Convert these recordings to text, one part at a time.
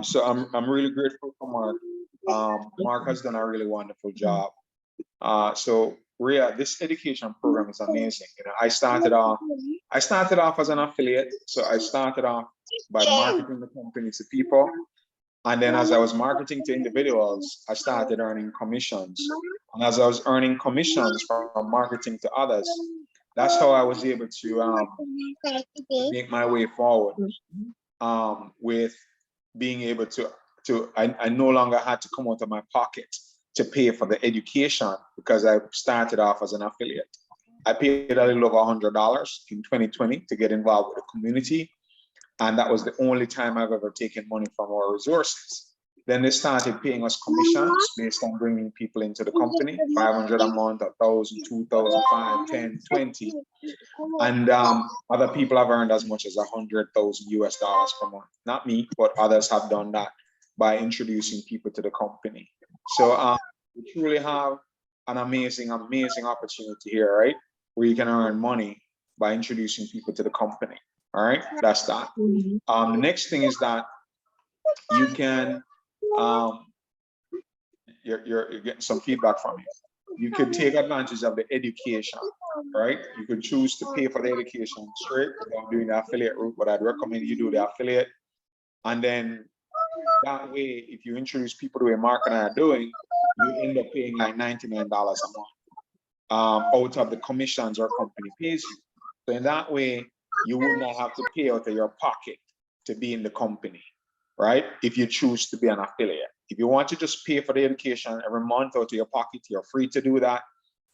So I'm really grateful for Mark. Mark has done a really wonderful job. So Rhea, this education program is amazing. You know, I started off as an affiliate. So I started off by marketing the company to people. And then as I was marketing to individuals, I started earning commissions. And as I was earning commissions from marketing to others, that's how I was able to make my way forward with being able I no longer had to come out of my pocket to pay for the education because I started off as an affiliate. I paid a little over $100 in 2020 to get involved with the community. And that was the only time I've ever taken money from our resources. Then they started paying us commissions based on bringing people into the company, 500 a month, 1,000, 2,000, 5, 10, 20. And other people have earned as much as 100,000 US dollars per month. Not me, but others have done that by introducing people to the company. So we truly have an amazing opportunity here, right? Where you can earn money by introducing people to the company. All right, that's that. The next thing is that you can, you're getting some feedback from you. You could take advantage of the education, right? You could choose to pay for the education straight without doing the affiliate route, but I'd recommend you do the affiliate. And then that way, if you introduce people to what Mark and I are doing, you end up paying like $99 a month out of the commissions our company pays you. So in that way, you would not have to pay out of your pocket to be in the company, right? If you choose to be an affiliate. If you want to just pay for the education every month out of your pocket, you're free to do that.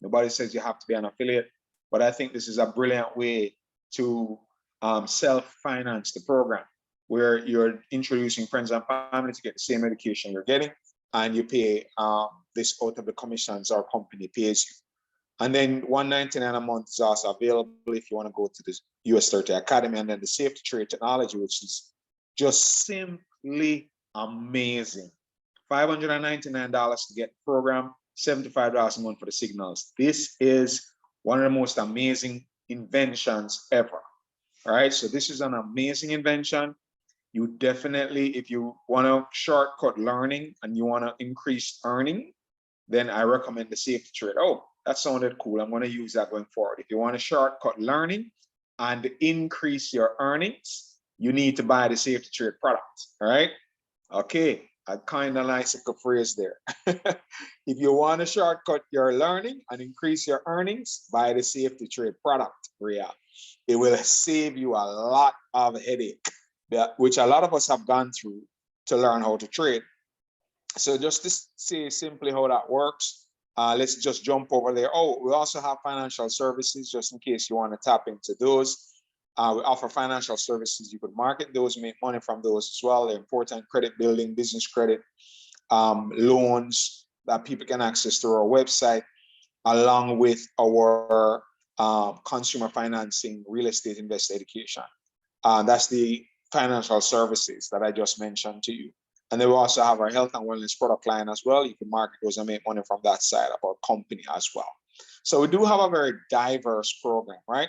Nobody says you have to be an affiliate, but I think this is a brilliant way to self-finance the program, where you're introducing friends and family to get the same education you're getting, and you pay this out of the commissions our company pays you. And then $199 a month is also available if you want to go to the US 30 Academy, and then the Safety Trade Technology, which is just simply amazing. $599 to get the program, $75 a month for the signals. This is one of the most amazing inventions ever. All right, so this is an amazing invention. You definitely, if you want to shortcut learning and you want to increase earning, then I recommend the Safety Trade. Oh, that sounded cool. I'm going to use that going forward. If you want to shortcut learning and increase your earnings, you need to buy the Safety Trade product. All right. Okay. I kind of like a phrase there. If you want to shortcut your learning and increase your earnings, buy the Safety Trade product, Rhea. It will save you a lot of headache, which a lot of us have gone through to learn how to trade. So just to say simply how that works, let's just jump over there. Oh, we also have financial services, just in case you want to tap into those. We offer financial services. You could market those, make money from those as well. They're important: credit building, business credit, loans that people can access through our website, along with our consumer financing, real estate investor education. That's the financial services that I just mentioned to you. And then we also have our health and wellness product line as well. You can market those and make money from that side of our company as well. So we do have a very diverse program, right?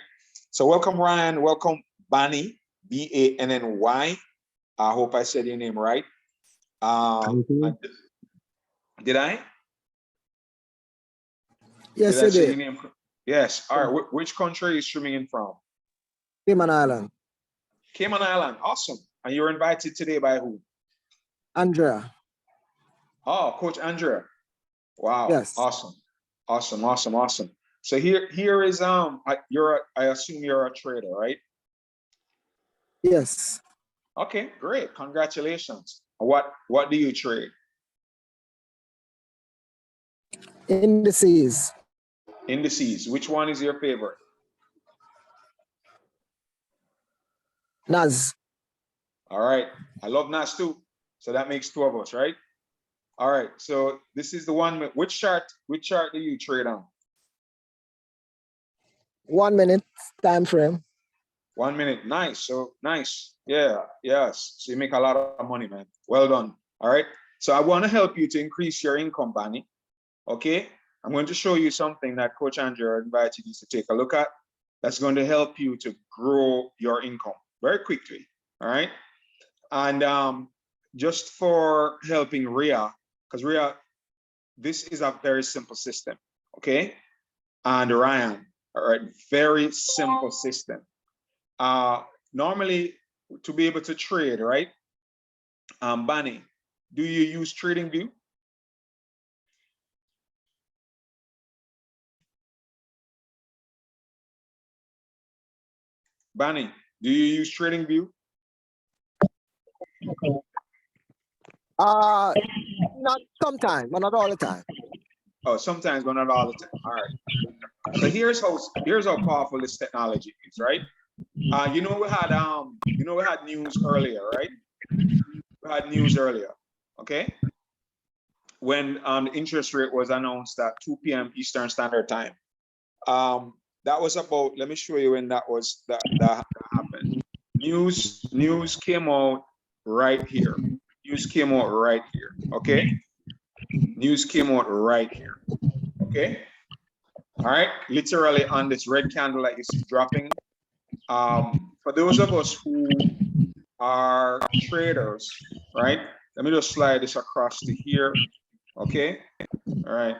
So welcome, Ryan. Welcome, Banny, B-A-N-N-Y. I hope I said your name right. Did I? Yes, did I say did. your name? Yes. All right. Which country are you streaming in from? Cayman Island. Cayman Island. Awesome. And you were invited today by who? Andrea. Oh, Coach Andrea. Wow. Yes. Awesome. Awesome. Awesome. Awesome. So here is I assume you're a trader, right? Yes. Okay, great. Congratulations. What do you trade? Indices. Indices. Which one is your favorite? NAS. All right. I love NAS too. So that makes two of us, right? All right. So this is the one. Which chart do you trade on? 1 minute time frame. 1 minute. Nice. So nice. Yeah. Yes. So you make a lot of money, man. Well done. All right. So I want to help you to increase your income, Banny. Okay. I'm going to show you something that Coach Andrea invited you to take a look at. That's going to help you to grow your income very quickly. All right. And just for helping Rhea, because Rhea, this is a very simple system, okay? And Ryan, all right, very simple system. Normally, to be able to trade, right? Bunny, do you use TradingView? Bunny, do you use TradingView? Not sometime, but not all the time. Oh, sometimes, but not all the time. All right. So here's how powerful this technology is, right? You know we had news earlier, right? We had news earlier, okay? When the interest rate was announced at 2 p.m. Eastern Standard Time. That was about, let me show you when that happened. News came out right here. News came out right here, okay? News came out right here, okay? All right, literally on this red candle that you see dropping. For those of us who are traders, right? Let me just slide this across to here, okay? All right,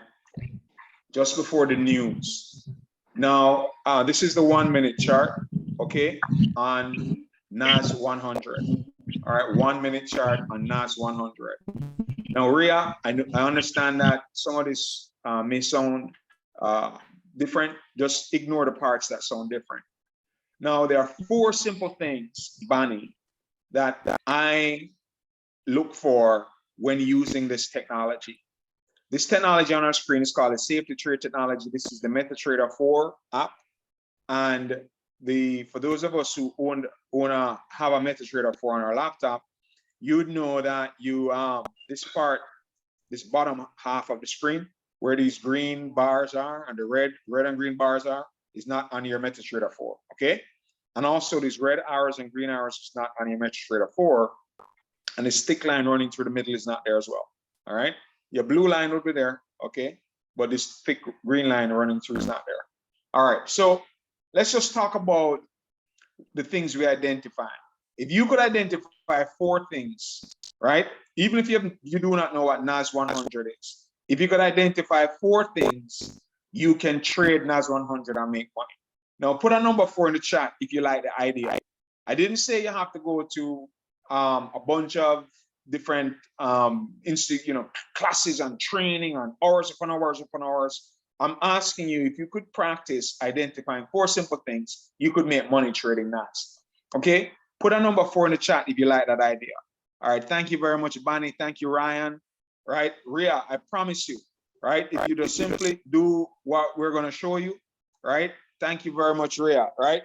just before the news. Now, this is the 1 minute chart, okay, on NAS 100. All right, 1 minute chart on NAS 100. Now, Rhea, I understand that some of this may sound different. Just ignore the parts that sound different. Now, there are 4 simple things, Bonnie, that I look for when using this technology. This technology on our screen is called a safety trade technology. This is the MetaTrader 4 app. And for those of us who have a MetaTrader 4 on our laptop, you'd know that this bottom half of the screen where these green bars are and the red and green bars are is not on your MetaTrader 4, okay? And also these red arrows and green arrows is not on your MetaTrader 4, and the stick line running through the middle is not there as well, all right? Your blue line will be there, okay? But this thick green line running through is not there. All right, so let's just talk about the things we identify. If you could identify 4 things, right? Even if you do not know what NAS 100 is, if you could identify 4 things, you can trade NAS 100 and make money. Now put a number 4 in the chat if you like the idea. I didn't say you have to go to a bunch of different classes and training and hours upon hours upon hours. I'm asking you if you could practice identifying 4 simple things, you could make money trading NAS. Okay, put a number 4 in the chat if you like that idea. All right, thank you very much, Bonnie. Thank you, Ryan. Right, Rhea, I promise you, right? If you just simply do what we're gonna show you, right? Thank you very much, Rhea, right?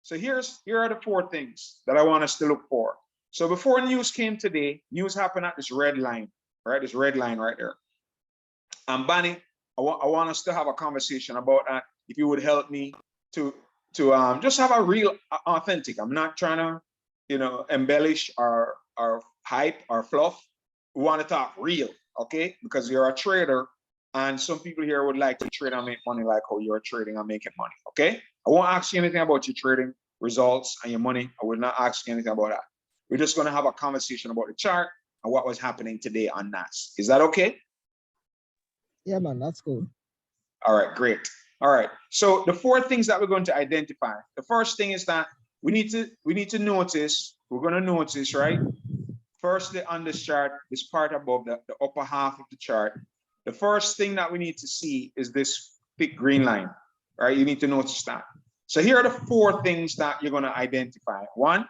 So here are the 4 things that I want us to look for. So before news came today, news happened at this red line, right? This red line right there. Bonnie, I want us to have a conversation about that. If you would help me to just have a real authentic. I'm not trying to, embellish or hype or fluff. We want to talk real, okay? Because you're a trader, and some people here would like to trade and make money like how you're trading and making money, okay? I won't ask you anything about your trading results and your money. I will not ask you anything about that. We're just going to have a conversation about the chart and what was happening today on NAS. Is that okay? Yeah, man, that's cool. All right, great. All right. So the 4 things that we're going to identify. The first thing is that we need to notice. We're going to notice, right? Firstly, on this chart, this part above the upper half of the chart. The first thing that we need to see is this thick green line, right? You need to notice that. So here are the 4 things that you're going to identify. 1,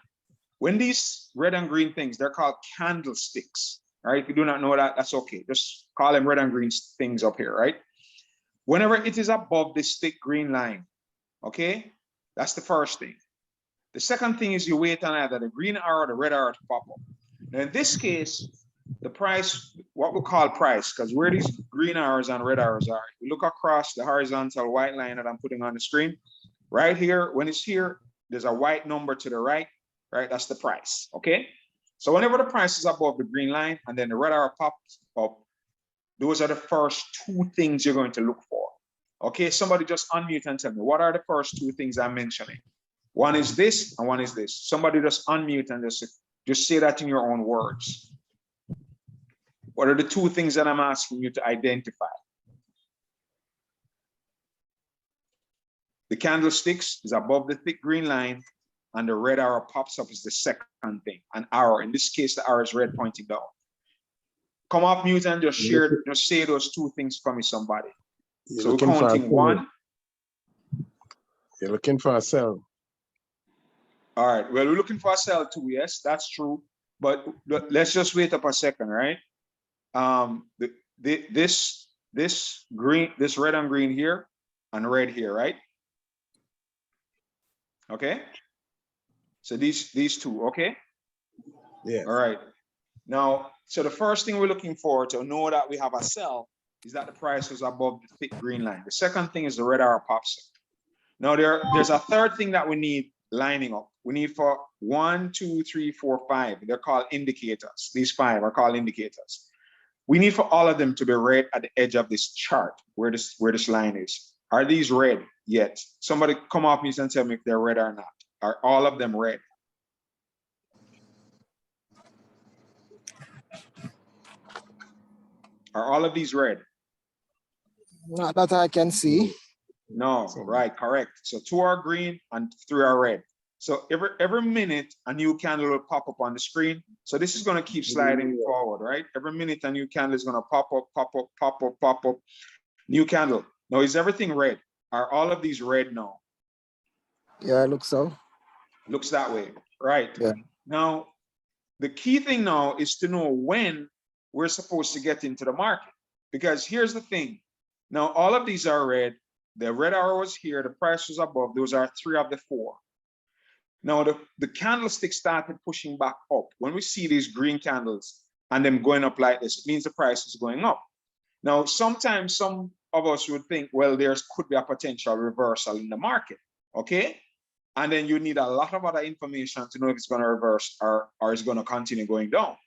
when these red and green things, they're called candlesticks, right? If you do not know that, that's okay. Just call them red and green things up here, right? Whenever it is above this thick green line, okay? That's the first thing. The second thing is you wait on either the green arrow or the red arrow to pop up. Now in this case, the price, what we call price, because where these green arrows and red arrows are, you look across the horizontal white line that I'm putting on the screen, right here, when it's here, there's a white number to the right, that's the price, okay? So whenever the price is above the green line and then the red arrow pops up, those are the first 2 things you're going to look for. Okay, somebody just unmute and tell me, what are the first 2 things I'm mentioning? One is this and one is this. Somebody just unmute and just say that in your own words. What are the two things that I'm asking you to identify? The candlesticks is above the thick green line, and the red arrow pops up is the second thing, an arrow. In this case, the arrow is red pointing down. Come off mute and just say those two things for me, somebody. So we're counting one. You're looking for a sell. All right, well, we're looking for a sell too, yes, that's true. But let's just wait up a second, right? This red and green here and red here, right? Okay. So these two, okay? Yeah. All right. Now, so the first thing we're looking for to know that we have a sell is that the price is above the thick green line. The second thing is the red arrow pops up. Now there's a third thing that we need lining up. We need for 1, 2, 3, 4, 5. They're called indicators. These 5 are called indicators. We need for all of them to be red at the edge of this chart where this line is. Are these red yet? Somebody come off me and tell me if they're red or not. Are all of them red? Are all of these red? Not that I can see. No, right, correct. So 2 are green and 3 are red. So every minute a new candle will pop up on the screen. So this is going to keep sliding forward, right? Every minute a new candle is going to pop up, pop up, pop up, pop up. New candle. Now is everything red? Are all of these red now? Yeah, it looks so. Looks that way, right? Yeah. Now, the key thing now is to know when we're supposed to get into the market. Because here's the thing. Now, all of these are red. The red arrow is here. The price is above. Those are 3 of the 4. Now, the candlestick started pushing back up. When we see these green candles and them going up like this, it means the price is going up. Now, sometimes some of us would think, well, there could be a potential reversal in the market, okay? And then you need a lot of other information to know if it's going to reverse or it's going to continue going down.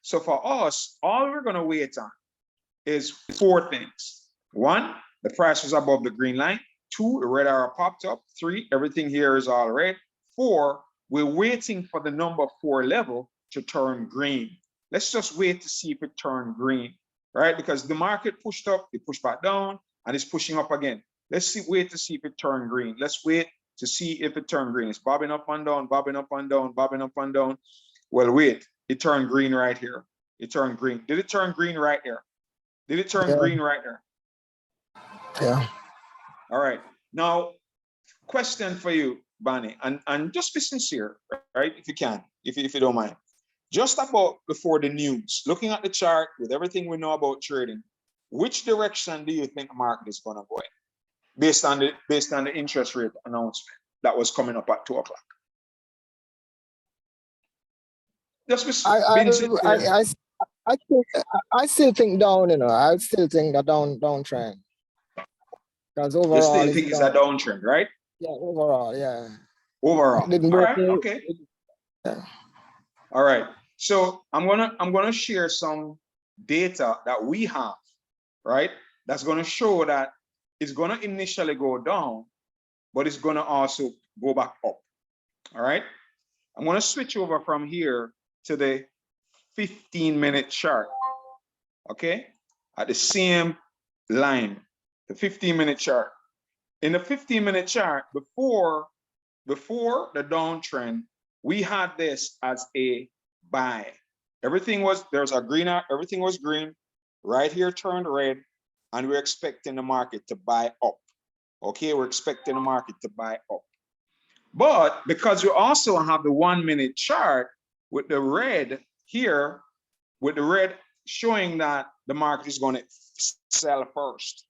So for us, all we're going to wait on is 4 things. 1, the price is above the green line. 2, the red arrow popped up. 3, everything here is all red. 4, we're waiting for the number 4 level to turn green. Let's just wait to see if it turned green, right? Because the market pushed up, it pushed back down, and it's pushing up again. Let's wait to see if it turned green. Let's wait to see if it turned green. It's bobbing up and down, bobbing up and down, bobbing up and down. Well, wait, it turned green right here. It turned green. Did it turn green right there? Did it turn green right there? Yeah. All right. Now, question for you, Bonnie, and just be sincere, right? If you can, if you don't mind. Just about before the news, looking at the chart with everything we know about trading, which direction do you think the market is going to go in? Based on the interest rate announcement that was coming up at 2 o'clock. Just be sincere. I still think down, you know. I still think that downtrend. Because overall, you still think it's a downtrend, right? Yeah, overall, yeah. Overall. Didn't all right, okay. Yeah. All right. So I'm gonna share some data that we have, right? That's gonna show that it's gonna initially go down, but it's gonna also go back up. All right. I'm gonna switch over from here to the 15-minute chart. Okay, at the same line, the 15-minute chart. In the 15-minute chart, before the downtrend, we had this as a buy. Everything was green. Right here turned red, and we're expecting the market to buy up. Okay, we're expecting the market to buy up. But because we also have the 1-minute chart with the red here, with the red showing that the market is going to sell first.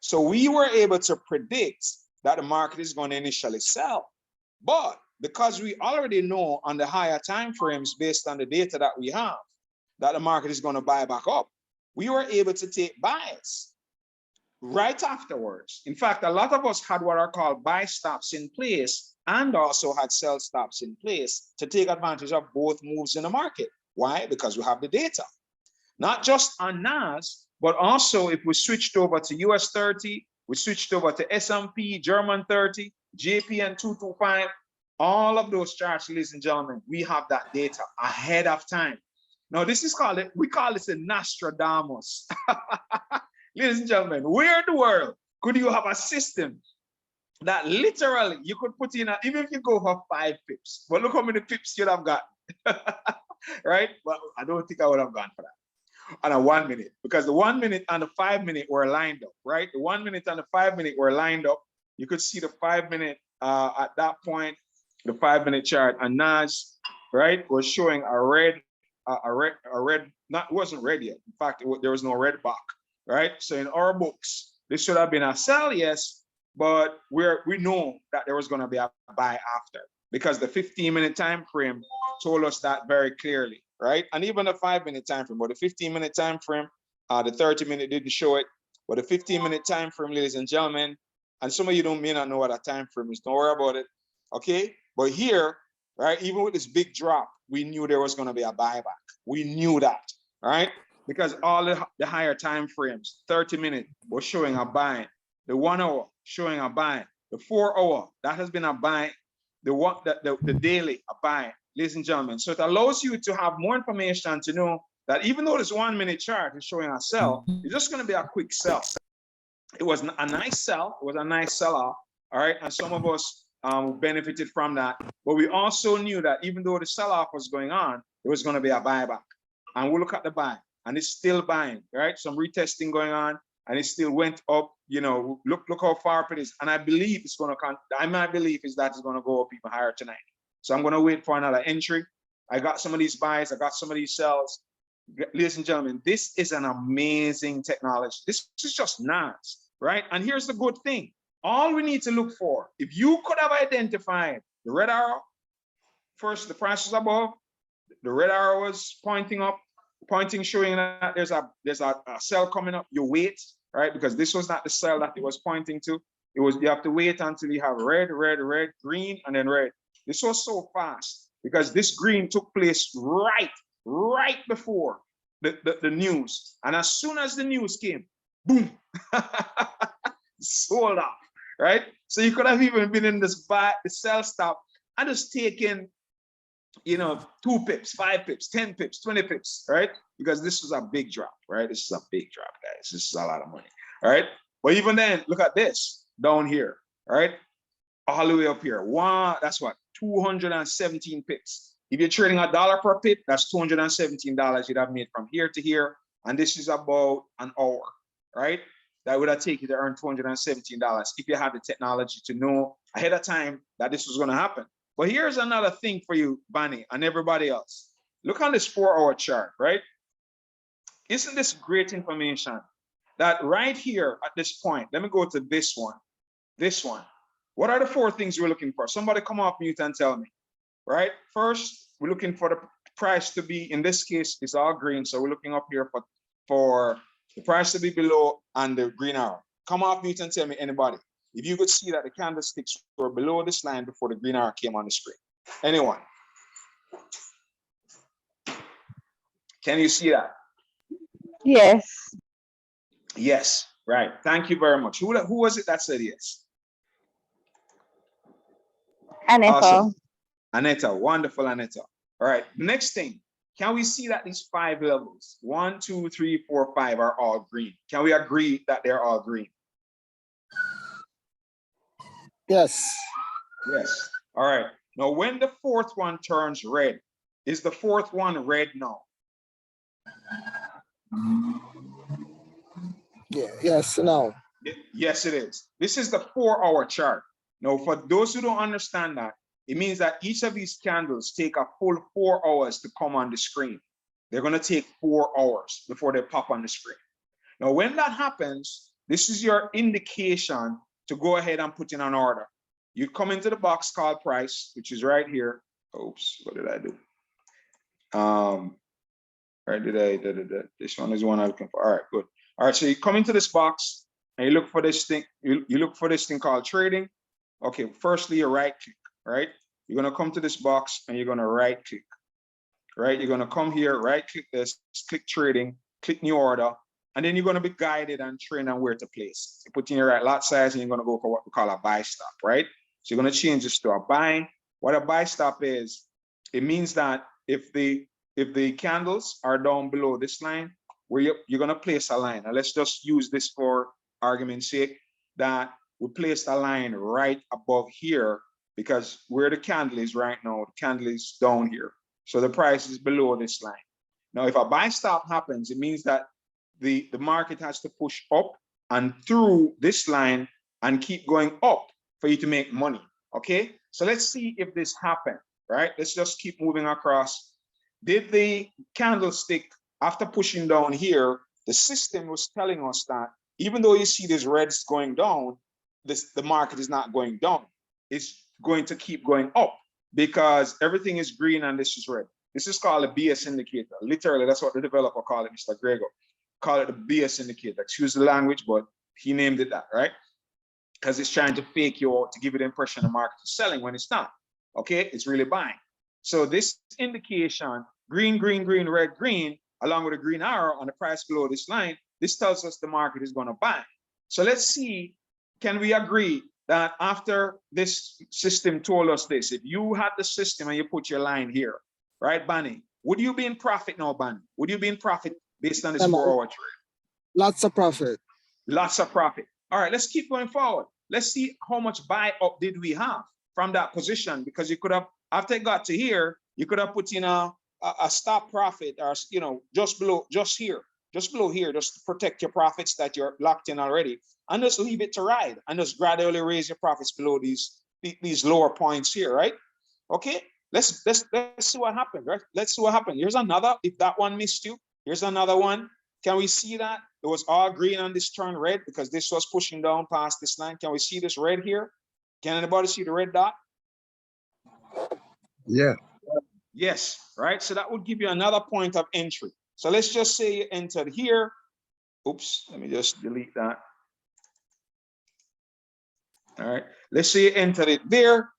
So we were able to predict that the market is going to initially sell. But because we already know on the higher time frames based on the data that we have that the market is going to buy back up, we were able to take buys right afterwards. In fact, a lot of us had what are called buy stops in place and also had sell stops in place to take advantage of both moves in the market. Why? Because we have the data. Not just on NAS, but also if we switched over to US 30, we switched over to S&P, German 30, JPN 225, all of those charts, ladies and gentlemen, we have that data ahead of time. Now, this is called it, we call this a Nostradamus. Ladies and gentlemen, where in the world could you have a system that literally you could put in, even if you go for 5 pips, but look how many pips you'd have got, right? Well, I don't think I would have gone for that on a 1 minute, because the 1 minute and the 5 minute were lined up, right? The 1 minute and the 5 minute were lined up. You could see the 5 minute at that point, the 5 minute chart, and Nas, right, was showing a red, not, it wasn't red yet. In fact, there was no red bar, right? So in our books, this should have been a sell, yes, but we know that there was going to be a buy after, because the 15-minute time frame told us that very clearly, right? And even the 5-minute time frame, but the 15-minute time frame, the 30-minute didn't show it, but the 15-minute time frame, ladies and gentlemen, and some of you may not know what a time frame is. Don't worry about it, okay? But here, right, even with this big drop, we knew there was going to be a buyback. We knew that, right? Because all the higher time frames, 30-minute was showing a buy, the 1 hour showing a buy, the 4 hour, that has been a buy, the daily, a buy, ladies and gentlemen. So it allows you to have more information to know that even though this 1 minute chart is showing a sell, it's just going to be a quick sell. It was a nice sell, it was a nice sell off, all right? And some of us benefited from that, but we also knew that even though the sell-off was going on, there was going to be a buyback. And we'll look at the buy, and it's still buying, right? Some retesting going on, and it still went up. You know, look how far up it is. And I believe it's going to my belief is that it's going to go up even higher tonight. So I'm going to wait for another entry. I got some of these buys, I got some of these sells. Ladies and gentlemen, this is an amazing technology. This is just nuts, right? And here's the good thing. All we need to look for, if you could have identified the red arrow, first the price is above, the red arrow was pointing up, showing that there's a sell coming up, you wait, right? Because this was not the sell that it was pointing to. It was, you have to wait until you have red, red, red, green, and then red. This was so fast because this green took place right before the news. And as soon as the news came, boom, sold off. Right? So you could have even been in this buy, the sell stop, and just taken, you know, 2 pips, 5 pips, 10 pips, 20 pips, right? Because this was a big drop, right? This is a big drop, guys. This is a lot of money, all right? But even then, look at this down here, right? All the way up here. Wow, that's what? 217 pips. If you're trading $1 per pip, that's $217 you'd have made from here to here. And this is about an hour, right? That would have taken you to earn $217 if you had the technology to know ahead of time that this was going to happen. But here's another thing for you, Bunny, and everybody else. Look on this 4-hour chart, right? Isn't this great information that right here at this point, let me go to this one. This one. What are the 4 things we're looking for? Somebody come off mute and tell me, right? First, we're looking for the price to be, in this case, it's all green. So we're looking up here for the price to be below and the green arrow. Come off mute and tell me, anybody, if you could see that the candlesticks were below this line before the green arrow came on the screen. Anyone? Can you see that? Yes. Yes, right. Thank you very much. Who was it that said yes? Aneta. Awesome. Aneta, wonderful, Aneta. All right, next thing. Can we see that these 5 levels, 1, 2, 3, 4, 5 are all green? Can we agree that they're all green? Yes. Yes. All right. Now, when the 4th one turns red, is the 4th one red now? Yeah. Yes. No. Yes, it is. This is the 4-hour chart. Now, for those who don't understand that, it means that each of these candles take a full 4 hours to come on the screen. They're going to take 4 hours before they pop on the screen. Now, when that happens, this is your indication to go ahead and put in an order. You come into the box called price, which is right here. Oops, what did I do? Right, this one is one I'm looking for. All right, good. All right, so you come into this box and you look for this thing. You look for this thing called trading. Okay, firstly, you right click, right? You're gonna come to this box and you're gonna right click, right? You're gonna come here, right click this, click trading, click new order, and then you're gonna be guided and trained on where to place. You put in your right lot size and you're gonna go for what we call a buy stop, right? So you're gonna change this to a buy. What a buy stop is, it means that if if the candles are down below this line, where you're gonna place a line. Now let's just use this for argument's sake, that we placed a line right above here, because where the candle is right now, the candle is down here. So the price is below this line. Now, if a buy stop happens, it means that the market has to push up and through this line and keep going up for you to make money, okay? So let's see if this happened, right? Let's just keep moving across. Did the candlestick, after pushing down here, the system was telling us that even though you see these reds going down, the market is not going down. It's going to keep going up because everything is green and this is red. This is called a BS indicator. Literally, that's what the developer called it, Mr. Grego. Call it a BS indicator. Excuse the language, but he named it that, right? Because it's trying to fake you out to give you the impression the market is selling when it's not. Okay, it's really buying. So this indication, green, green, green, red, green, along with a green arrow on the price below this line, this tells us the market is going to buy. So let's see, can we agree that after this system told us this, if you had the system and you put your line here, right, Bunny, would you be in profit now, Bunny? Would you be in profit based on this 4-hour trade? Lots of profit. Lots of profit. All right, let's keep going forward. Let's see how much buy up did we have from that position, because you could have, after it got to here, you could have put in a stop profit, or, you know, just below, just below here, just to protect your profits that you're locked in already, and just leave it to ride and just gradually raise your profits below these lower points here, right? Okay, let's see what happened, right? Let's see what happened. Here's another, if that one missed you, here's another one. Can we see that it was all green and this turned red because this was pushing down past this line? Can we see this red here? Can anybody see the red dot? Yeah. Yes, right? So that would give you another point of entry. So let's just say you entered here. Oops, let me just delete that. All right, let's say you entered it there.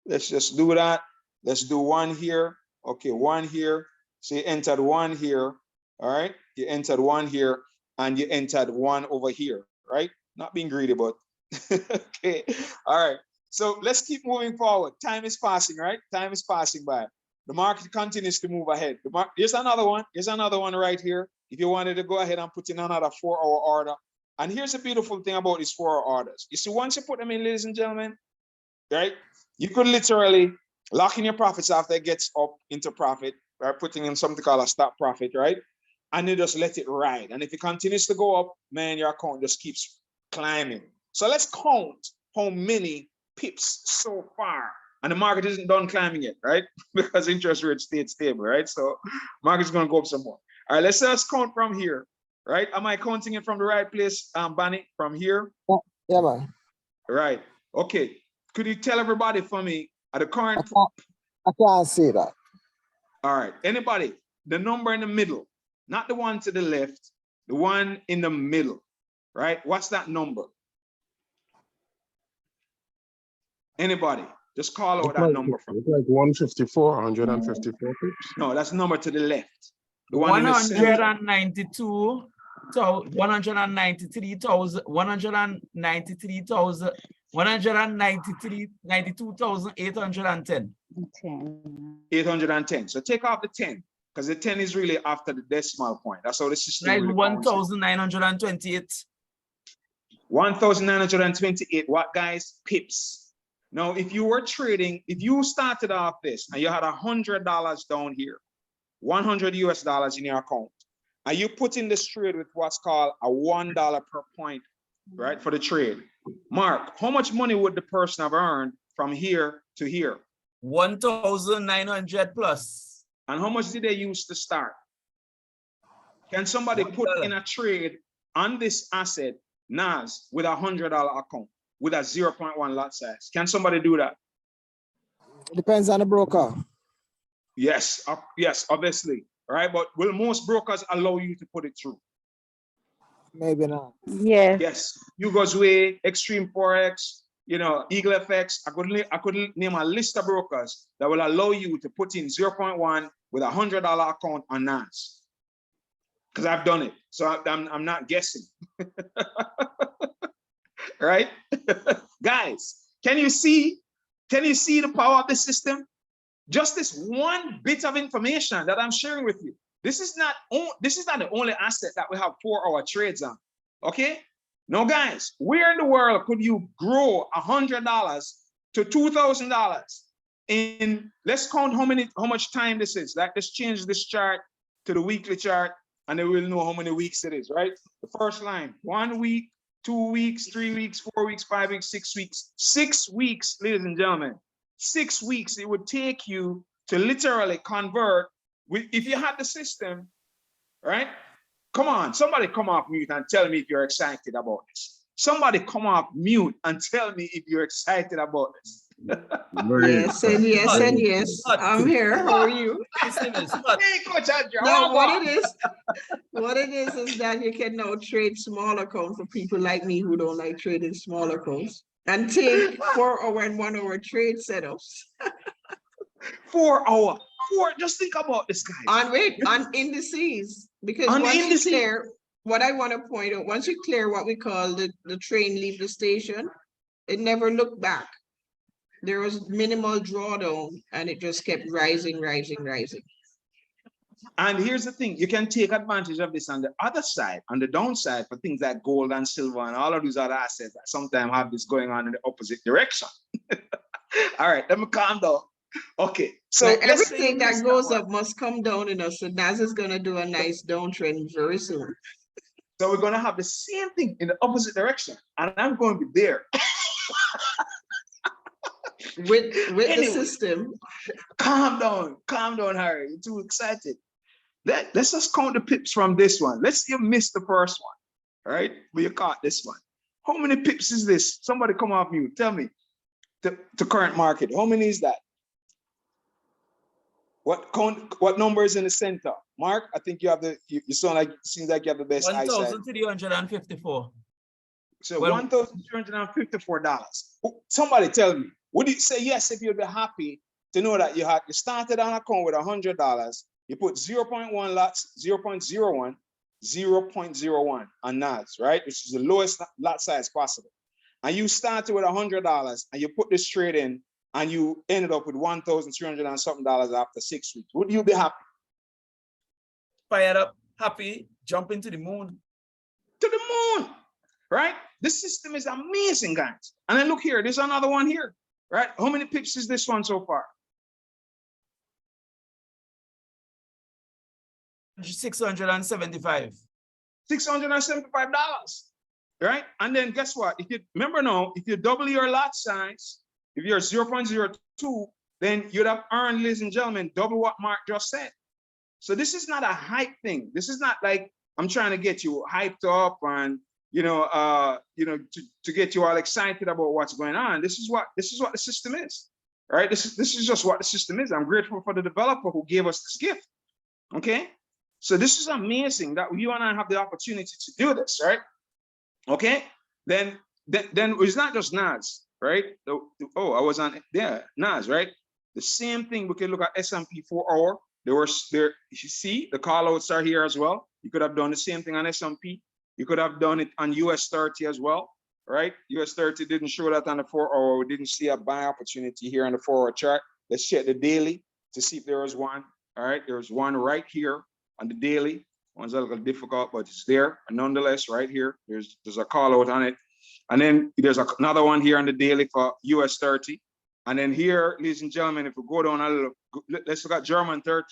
Let's just do that. Let's do one here. Okay, one here. So you entered one here. All right, you entered one here and you entered one over here, right? Not being greedy, but okay. All right, so let's keep moving forward. Time is passing, right? Time is passing by. The market continues to move ahead. Here's another one. Here's another one right here. If you wanted to go ahead and put in another 4-hour order. And here's the beautiful thing about these 4-hour orders. You see, once you put them in, ladies and gentlemen, right? You could literally lock in your profits after it gets up into profit, right? Putting in something called a stop profit, right? And you just let it ride. And if it continues to go up, man, your account just keeps climbing. So let's count how many pips so far. And the market isn't done climbing yet, right? Because interest rates stayed stable, right? So market's going to go up some more. All right, let's just count from here, right? Am I counting it from the right place, Bunny? From here? Yeah, man. Right. Okay. Could you tell everybody for me at the current? I can't see that. All right. Anybody? The number in the middle, not the one to the left, the one in the middle, right? What's that number? Anybody? Just call out that number from. It's like 154, 154 pips. No, that's the number to the left. The one 192, 193,000, 192,810. 810. So take off the 10, because the 10 is really after the decimal point. That's how the system Right, really 1,928. 1,928. What, guys? Pips. Now, if you were trading, if you started off this and you had $100 down here, 100 US dollars in your account, and you put in this trade with what's called a $1 per point, right, for the trade. Mark, how much money would the person have earned from here to here? 1,900 plus. And how much did they use to start? Can somebody put in a trade on this asset, NAS, with a $100 account with a 0.1 lot size? Can somebody do that? It depends on the broker. Yes, yes, obviously, right? But will most brokers allow you to put it through? Maybe not. Yes. Yes, you goes way, Xtreamfx, you know, Xtreamfx. I could name a list of brokers that will allow you to put in 0.1 with a $100 account on NAS. Because I've done it, so I'm not guessing. Right? Guys, can you see the power of the system? Just this one bit of information that I'm sharing with you. This is not the only asset that we have 4-hour trades on. Okay? Now, guys, where in the world could you grow $100 to $2,000 in? Let's count how much time this is. Like, let's change this chart to the weekly chart, and then we'll know how many weeks it is, right? The first line, 1 week, 2 weeks, 3 weeks, 4 weeks, 5 weeks, 6 weeks. 6 weeks, ladies and gentlemen. 6 weeks it would take you to literally convert. If you had the system, right? Come on, somebody come off mute and tell me if you're excited about this. Somebody come off mute and tell me if you're excited about this. Yes, and yes, and yes. I'm here. How are you? Hey, Coach Andrew, No, what it is that you can now trade small accounts for people like me who don't like trading small accounts and take 4-hour and 1-hour trade setups. 4 hour. Just think about this, guys. On indices, because On once indices. you clear, what I want to point out, once you clear what we call the train leave the station, it never looked back. There was minimal drawdown and it just kept rising, rising, rising. And here's the thing, you can take advantage of this on the other side, on the downside, for things like gold and silver and all of these other assets that sometimes have this going on in the opposite direction. All right, let me calm down. Okay, so But everything that goes up must come down in us. So Naz is going to do a nice downtrend very soon. So we're going to have the same thing in the opposite direction, and I'm going to be there. with the system. Calm down, Harry. You're too excited. Let's just count the pips from this one. Let's see you missed the first one, all right? But you caught this one. How many pips is this? Somebody come off mute. Tell me the current market. How many is that? What number is in the center? Mark, I think you have you sound like, seems like you have the best eyesight. $1,354. So $1,354. Somebody tell me, would you say yes if you'd be happy to know that you started an account with $100, you put 0.1 lots, 0.01, 0.01 on NAS, right? Which is the lowest lot size possible. And you started with $100 and you put this trade in and you ended up with $1,300 and something after 6 weeks. Would you be happy? Fired up, happy, jump into the moon. To the moon, right? This system is amazing, guys. And then look here, there's another one here, right? How many pips is this one so far? $675. $675, right? And then guess what? If you remember now, if you double your lot size, if you're 0.02, then you'd have earned, ladies and gentlemen, double what Mark just said. So this is not a hype thing. This is not like I'm trying to get you hyped up and to get you all excited about what's going on. This is what the system is, right? This is just what the system is. I'm grateful for the developer who gave us this gift. Okay, so this is amazing that you and I have the opportunity to do this, right? Okay, then it's not just NAS, right? Oh, I was on NAS, right? The same thing. We can look at S&P 4-hour. You see the call outs are here as well. You could have done the same thing on S&P. You could have done it on US 30 as well, right? US 30 didn't show that on the 4-hour. We didn't see a buy opportunity here on the 4-hour chart. Let's check the daily to see if there was one. All right, there's one right here on the daily. One's a little difficult, but it's there. And nonetheless, right here, there's a call out on it. And then there's another one here on the daily for US 30. And then here, ladies and gentlemen, if we go down a little, let's look at German 30.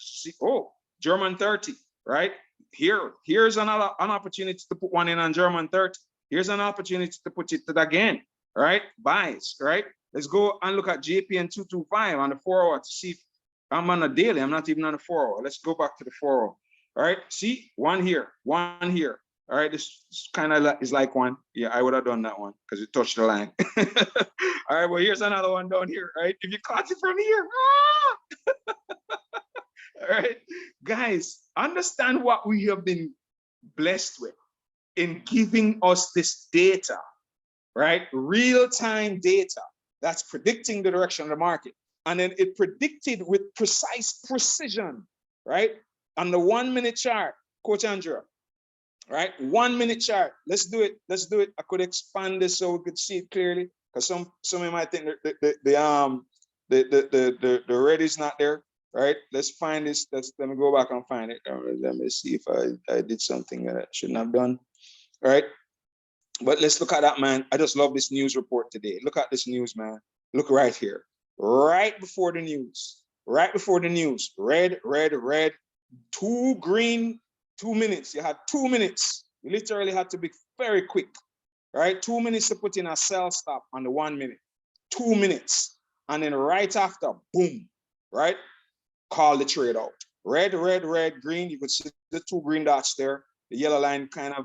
Oh, German 30, right? Here's an opportunity to put one in on German 30. Here's an opportunity to put it again, right? Buys, right? Let's go and look at JPN 225 on the 4-hour to see if I'm on a daily. I'm not even on the 4-hour. Let's go back to the 4-hour. All right, see, one here, one here. All right, this kind of is like one. Yeah, I would have done that one because it touched the line. All right, well, here's another one down here, right? If you caught it from here, all right, guys, understand what we have been blessed with in giving us this data, right? Real-time data that's predicting the direction of the market. And then it predicted with precise precision, right? On the 1-minute chart, Coach Andrew, right? 1-minute chart. Let's do it. Let's do it. I could expand this so we could see it clearly because some of you might think the The red is not there, right? Let's find this. Let me go back and find it. Let me see if I did something that I shouldn't have done. All right. But let's look at that, man. I just love this news report today. Look at this news, man. Look right here. Right before the news. Right before the news. Red, red, red. 2 green, 2 minutes. You had 2 minutes. You literally had to be very quick. Right? 2 minutes to put in a sell stop on the 1 minute. 2 minutes. And then right after, boom. Right? Call the trade out. Red, red, red, green. You could see the 2 green dots there. The yellow line kind of,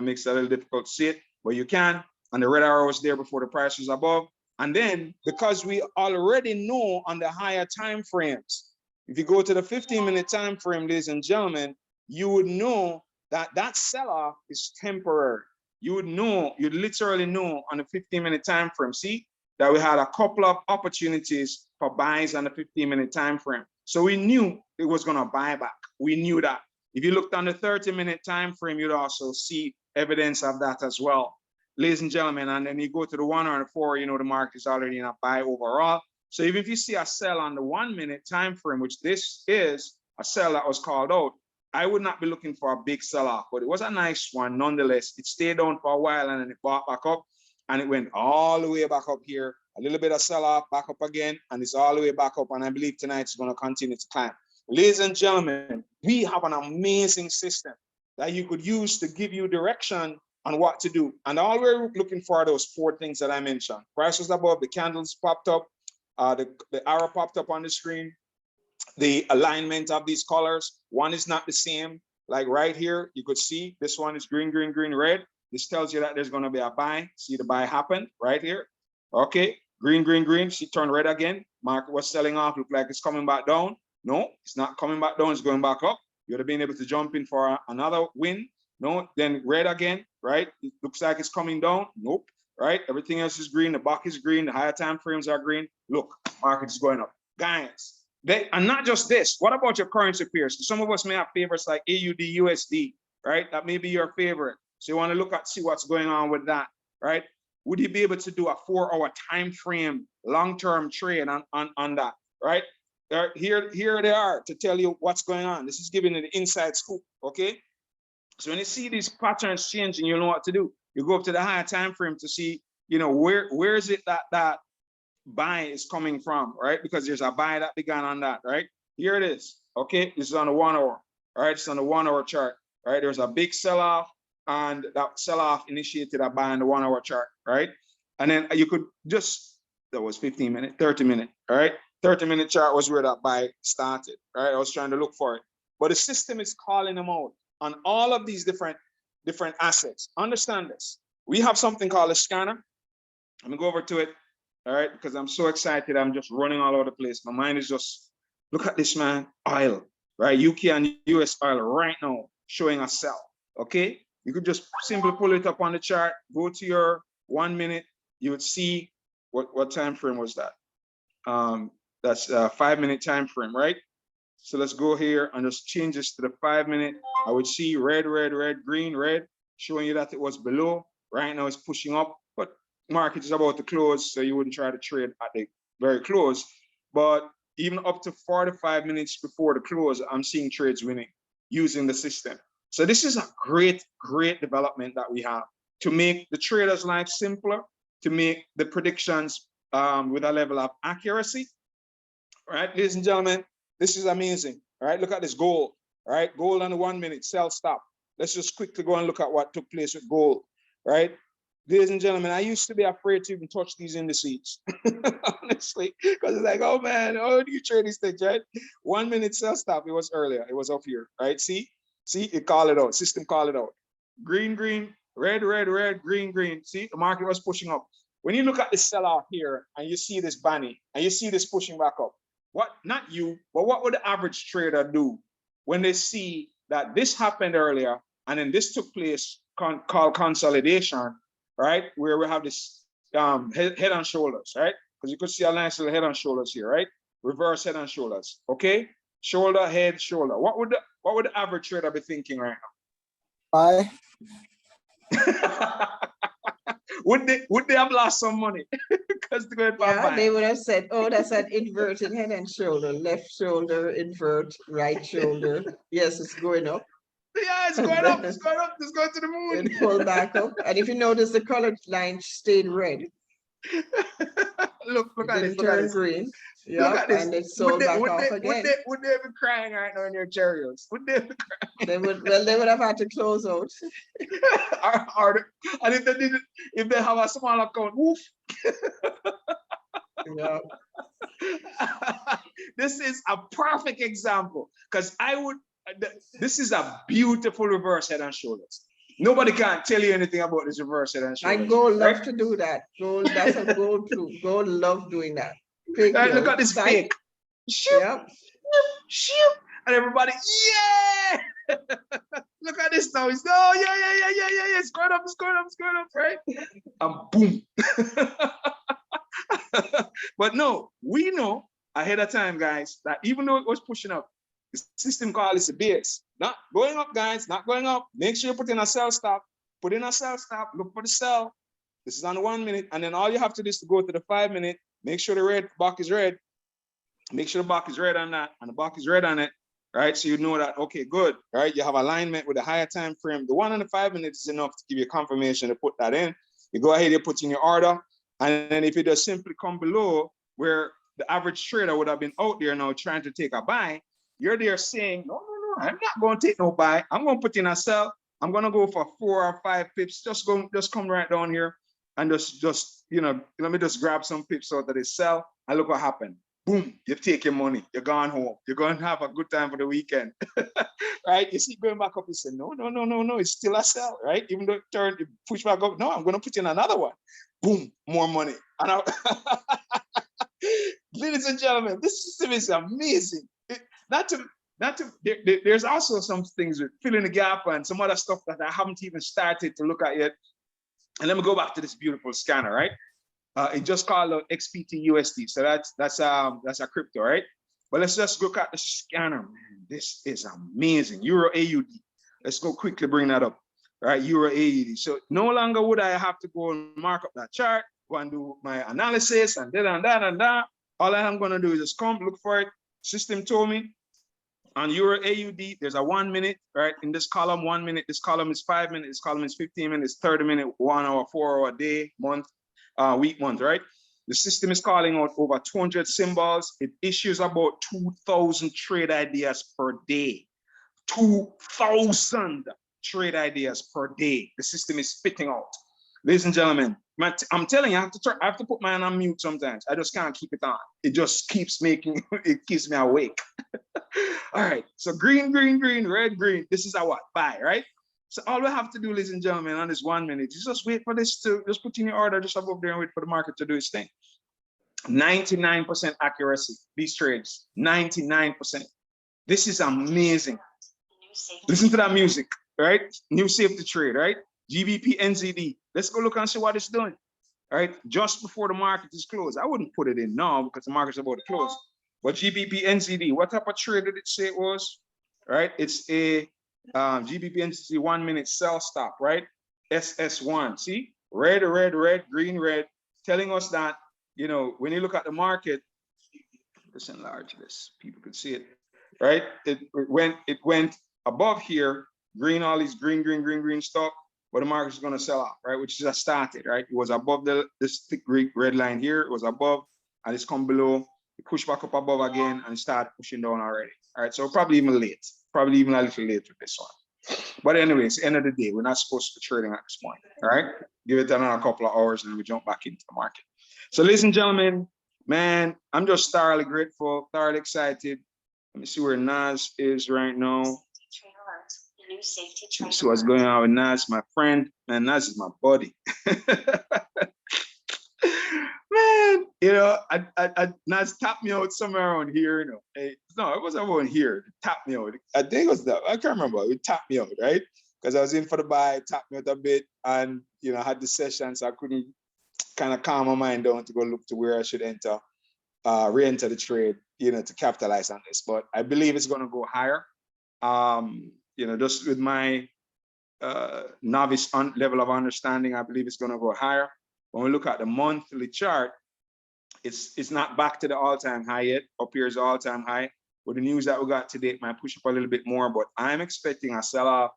makes it a little difficult to see it, but you can. And the red arrow was there before the price was above. And then because we already know on the higher time frames, if you go to the 15-minute time frame, ladies and gentlemen, you would know that that sell-off is temporary. You'd literally know on the 15-minute time frame, see, that we had a couple of opportunities for buys on the 15-minute time frame. So we knew it was going to buy back. We knew that. If you looked on the 30-minute time frame, you'd also see evidence of that as well. Ladies and gentlemen, and then you go to the 1 or the 4, the market is already in a buy overall. So even if you see a sell on the 1-minute time frame, which this is a sell that was called out, I would not be looking for a big sell-off, but it was a nice one nonetheless. It stayed down for a while and then it bought back up, and it went all the way back up here, a little bit of sell-off, back up again, and it's all the way back up, and I believe tonight it's going to continue to climb. Ladies and gentlemen, we have an amazing system that you could use to give you direction on what to do. And all we're looking for are those 4 things that I mentioned. Price was above, the candles popped up, the arrow popped up on the screen, the alignment of these colors, one is not the same. Like right here, you could see this one is green, green, green, red. This tells you that there's going to be a buy. See the buy happen right here. Okay, green, green, green. She turned red again. Market was selling off. Look like it's coming back down. No, it's not coming back down. It's going back up. You would have been able to jump in for another win. No, then red again, right? It looks like it's coming down. Nope, right? Everything else is green. The back is green. The higher time frames are green. Look, market is going up. Guys, and not just this. What about your currency pairs? Some of us may have favorites like AUD, USD, right? That may be your favorite. So you want to see what's going on with that, right? Would you be able to do a 4-hour time frame long-term trade on that, right? Here they are to tell you what's going on. This is giving you the inside scoop, okay? So when you see these patterns changing, you know what to do. You go up to the higher time frame to see, where is it that buy is coming from, right? Because there's a buy that began on that, right? Here it is, okay? This is on the 1 hour, all right? It's on the 1 hour chart, right? There's a big sell-off, and that sell-off initiated a buy on the 1 hour chart, right? And then you could that was 15-minute, 30-minute, all right? 30-minute chart was where that buy started, right? I was trying to look for it. But the system is calling them out on all of these different assets. Understand this. We have something called a scanner. Let me go over to it, all right? Because I'm so excited. I'm just running all over the place. My mind is just, look at this, man. Oil, right? UK and US oil right now showing a sell, okay? You could just simply pull it up on the chart, go to your 1 minute, you would see what time frame was that? That's a 5-minute time frame, right? So let's go here and just change this to the 5-minute. I would see red, red, red, green, red, showing you that it was below. Right now it's pushing up, but market is about to close, so you wouldn't try to trade at the very close. But even up to 45 minutes before the close, I'm seeing trades winning using the system. So this is a great, great development that we have to make the trader's life simpler, to make the predictions with a level of accuracy. All right, ladies and gentlemen, this is amazing. All right, look at this gold. All right, gold on the 1 minute, sell stop. Let's just quickly go and look at what took place with gold. Right, ladies and gentlemen, I used to be afraid to even touch these indices, honestly, because it's like, oh man, how do you trade these things, right? 1 minute sell stop, it was earlier, it was up here, right? See, it called it out, system called it out. Green, green, red, red, red, green, green. See, the market was pushing up. When you look at the sell-off here and you see this bunny and you see this pushing back up, not you, but what would the average trader do when they see that this happened earlier and then this took place called consolidation, right? Where we have this head and shoulders, right? Because you could see a nice little head and shoulders here, right? Reverse head and shoulders, okay? Shoulder, head, shoulder. What would the average trader be thinking right now? Buy. would they have lost some money? Because they're going Yeah, buy. they would have said, oh, that's an inverted head and shoulder, left shoulder, invert, right shoulder. Yes, it's going up. Yeah, it's going up, it's going up, it's going to the moon. It pulled back up. And if you notice, the colored line stayed red. Look It at this, didn't look at turn this. green. Look Yeah, at this. and it sold back off Would again. they be crying right now in their chariots? Would they be They would, well, they would have had to close out. and if they didn't, if they have a small account, woof. Yeah. This is a perfect example because this is a beautiful reverse head and shoulders. Nobody can tell you anything about this reverse head and I shoulders. go love to do that. Gold, that's a gold proof. Gold love doing that. Fake Right, look love. at this Psych. fake. Shoop, Yeah. shoop, and everybody, yeah! Look at this now. It's yeah. It's going up, right? And boom. But no, we know ahead of time, guys, that even though it was pushing up, the system called is a base. Not going up, guys, not going up. Make sure you put in a sell stop. Put in a sell stop, look for the sell. This is on the 1 minute, and then all you have to do is to go to the 5 minute, make sure the red box is red. Make sure the box is red on that, and the box is red on it, right? So you know that, okay, good, right? You have alignment with a higher time frame. The 1 and the 5 minutes is enough to give you confirmation to put that in. You go ahead, you put in your order, and then if it does simply come below where the average trader would have been out there now trying to take a buy, you're there saying, no, I'm not going to take no buy. I'm going to put in a sell. I'm going to go for 4 or 5 pips. Just come right down here and just let me just grab some pips out of this sell and look what happened. Boom, you take your money, you're gone home. You're going to have a good time for the weekend, right? You see going back up, you say, no, it's still a sell, right? Even though it push back up, no, I'm going to put in another one. Boom, more money. And ladies and gentlemen, this system is amazing. There's also some things with filling the gap and some other stuff that I haven't even started to look at yet. And let me go back to this beautiful scanner, right? It just called XPT USD. So that's a crypto, right? But let's just look at the scanner, man. This is amazing. Euro AUD. Let's go quickly bring that up, right? Euro AUD. So no longer would I have to go and mark up that chart, go and do my analysis and that. All I'm going to do is just come look for it. System told me on Euro AUD, there's a 1 minute, right? In this column, 1 minute. This column is 5 minutes. This column is 15 minutes, 30 minute, 1 hour, 4 hour, day, month. Week, month, right? The system is calling out over 200 symbols. It issues about 2,000 trade ideas per day. 2,000 trade ideas per day. The system is spitting out. Ladies and gentlemen, I'm telling you, I have to put mine on mute sometimes. I just can't keep it on. It just keeps it keeps me awake. All right, so green, red, green. This is our what? Buy, right? So all we have to do, ladies and gentlemen, on this 1 minute, is just wait for this to just put in your order just above there and wait for the market to do its thing. 99% accuracy, these trades, 99%. This is amazing. Listen to that music, right? New safety trade, right? GBP NZD. Let's go look and see what it's doing, right? Just before the market is closed. I wouldn't put it in now because the market's about to close. But GBP NZD, what type of trade did it say it was? Right? It's a GBP NZD 1 minute sell stop, right? SS1. See? Red, green, red, telling us that, when you look at the market, let's enlarge this, people could see it, right? It went above here, green, all these green stuff, but the market is going to sell off, right? Which just started, right? It was above this thick red line here. It was above, and it's come below. It pushed back up above again and start pushing down already. All right, so probably even late, probably even a little late with this one. But anyways, end of the day, we're not supposed to be trading at this point. All right, give it another couple of hours and we jump back into the market. So, ladies and gentlemen, man, I'm just thoroughly grateful, thoroughly excited. Let me see where Nas is right now. See what's going on with Nas, my friend. Man, Nas is my buddy. Man, Nas tapped me out somewhere around here, Hey, no, it wasn't around here. It tapped me out. I think it was that. I can't remember. It tapped me out, right? Because I was in for the buy, tapped me out a bit, and I had the session, so I couldn't kind of calm my mind down to go look to where I should enter, re-enter the trade, to capitalize on this. But I believe it's going to go higher. Just with my novice level of understanding, I believe it's going to go higher. when we look at the monthly chart, it's not back to the all-time high yet. Up here is the all-time high. With the news that we got today, it might push up a little bit more, but I'm expecting a sell-off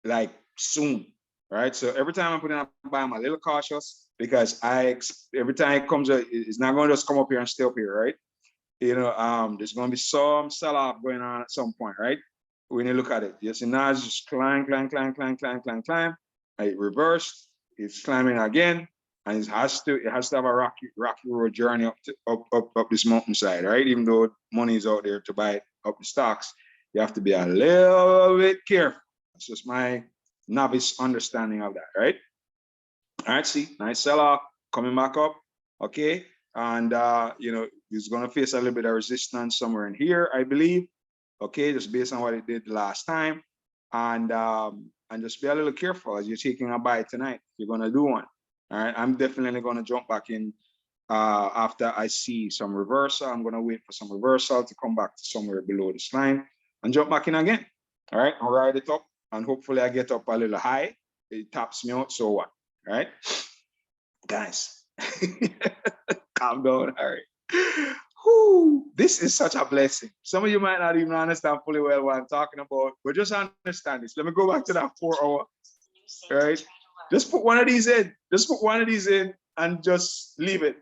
like soon, right? So every time I put in a buy, I'm a little cautious because every time it comes, it's not going to just come up here and stay up here, right? You know, there's going to be some sell-off going on at some point, right? When you look at it, you see now it's just climb. It reversed, it's climbing again, and it has to have a rocky road journey up this mountainside, right? Even though money is out there to buy up the stocks, you have to be a little bit careful. That's just my novice understanding of that, right? All right, see, nice sell-off coming back up, okay? And you know, it's gonna face a little bit of resistance somewhere in here, I believe. Okay, just based on what it did last time. And just be a little careful as you're taking a buy tonight. You're gonna do one. All right, I'm definitely gonna jump back in after I see some reversal. I'm gonna wait for some reversal to come back to somewhere below this line and jump back in again. All right, I'll ride it up and hopefully I get up a little high. It taps me out, so what? All right, guys, calm down, all right. Whew, this is such a blessing. Some of you might not even understand fully well what I'm talking about, but just understand this. Let me go back to that 4 hour, right? Just put one of these in. Just put one of these in and just leave it.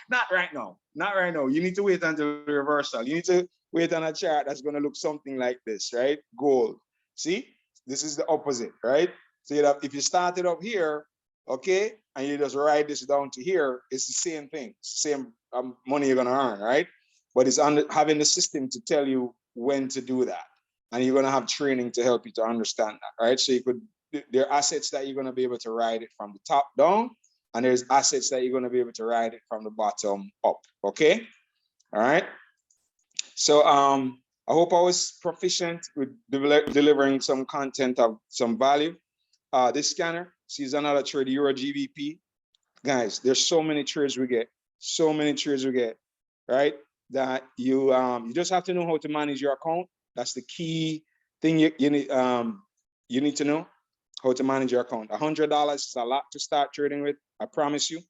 Not right now. Not right now. You need to wait until the reversal. You need to wait on a chart that's going to look something like this, right? Gold. See? This is the opposite, right? So if you started up here, okay, and you just ride this down to here, it's the same thing, same money you're gonna earn, right? But it's having the system to tell you when to do that, and you're gonna have training to help you to understand that, right? So there are assets that you're gonna be able to ride it from the top down, and there's assets that you're gonna be able to ride it from the bottom up. Okay, all right. So I hope I was proficient with delivering some content of some value. This scanner sees another trade, Euro GBP. Guys, there's so many trades we get, right? That you just have to know how to manage your account. That's the key thing you need to know, how to manage your account. $100 is a lot to start trading with, I promise you,